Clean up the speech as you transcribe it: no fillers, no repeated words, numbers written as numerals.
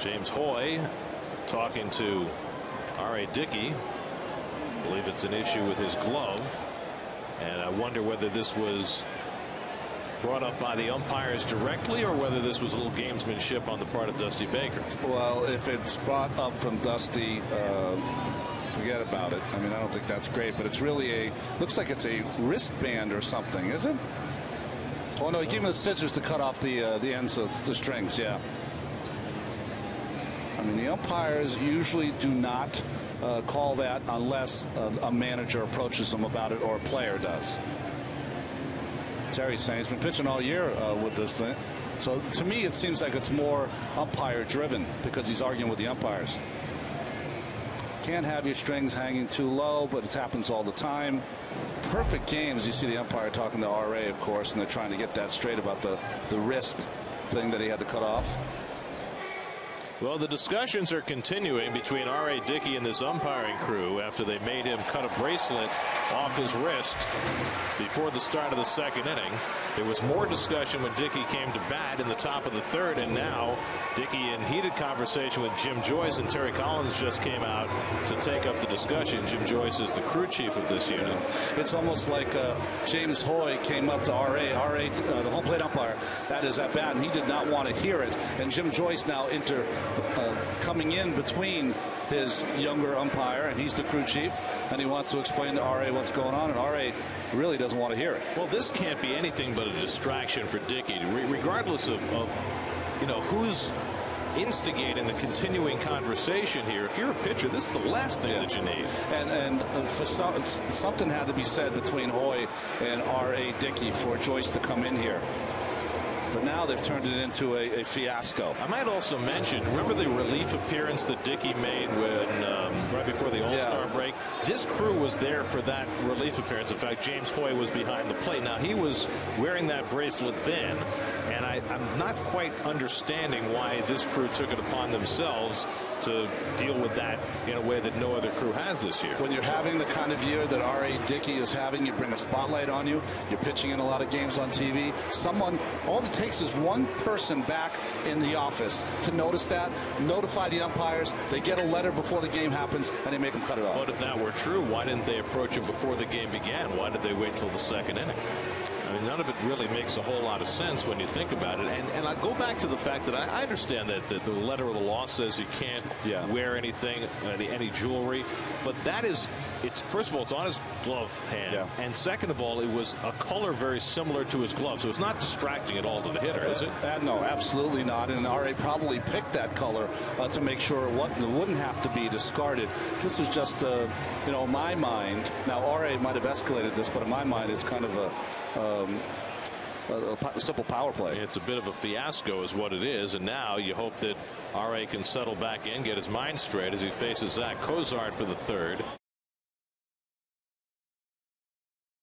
James Hoy talking to R.A. Dickey. I believe it's an issue with his glove, and I wonder whether this was brought up by the umpires directly or whether this was a little gamesmanship on the part of Dusty Baker. Well, if it's brought up from Dusty, forget about it. I mean, I don't think that's great, but it's really looks like it's a wristband or something, is it? Oh no, he gave him the scissors to cut off the ends of the strings. Yeah. I mean, the umpires usually do not call that unless a manager approaches them about it or a player does. Terry's saying he's been pitching all year with this thing. So to me, it seems like it's more umpire driven because he's arguing with the umpires. Can't have your strings hanging too low, but it happens all the time. Perfect games. You see the umpire talking to R.A., of course, and they're trying to get that straight about the wrist thing that he had to cut off. Well, the discussions are continuing between R.A. Dickey and this umpiring crew after they made him cut a bracelet off his wrist before the start of the second inning. There was more discussion when Dickey came to bat in the top of the third, and now Dickey in heated conversation with Jim Joyce, and Terry Collins just came out to take up the discussion. Jim Joyce is the crew chief of this unit. It's almost like James Hoy came up to R.A. R.A., the home plate umpire, that is at bat, and he did not want to hear it. And Jim Joyce now coming in between his younger umpire, and he's the crew chief, and he wants to explain to R.A. what's going on, and R.A. really doesn't want to hear it. Well, this can't be anything but a distraction for Dickey, regardless of you know who's instigating the continuing conversation here. If you're a pitcher, this is the last thing that you need. And for something had to be said between Hoy and R.A. Dickey for Joyce to come in here. But now they've turned it into a fiasco. I might also mention, remember the relief appearance that Dickey made when right before the All-Star break? This crew was there for that relief appearance. In fact, James Hoy was behind the plate. Now, he was wearing that bracelet then, and I'm not quite understanding why this crew took it upon themselves to deal with that in a way that no other crew has this year. When you're having the kind of year that R.A. Dickey is having, you bring a spotlight on you, you're pitching in a lot of games on TV, all it takes is one person back in the office to notice that, notify the umpires, they get a letter before the game happens, and they make them cut it off. But if that were true, why didn't they approach him before the game began? Why did they wait till the second inning? I mean, none of it really makes a whole lot of sense when you think about it. And I go back to the fact that I understand that the letter of the law says you can't wear anything, any jewelry. But that is, first of all, it's on his glove hand. Yeah. And second of all, it was a color very similar to his glove. So it's not distracting at all to the hitter, is it? No, absolutely not. And R.A. probably picked that color to make sure it wouldn't have to be discarded. This was just, you know, in my mind. Now, R.A. might have escalated this, but in my mind, it's kind of a simple power play. It's a bit of a fiasco is what it is, and now you hope that R.A. can settle back in, get his mind straight as he faces Zach Cozart for the third.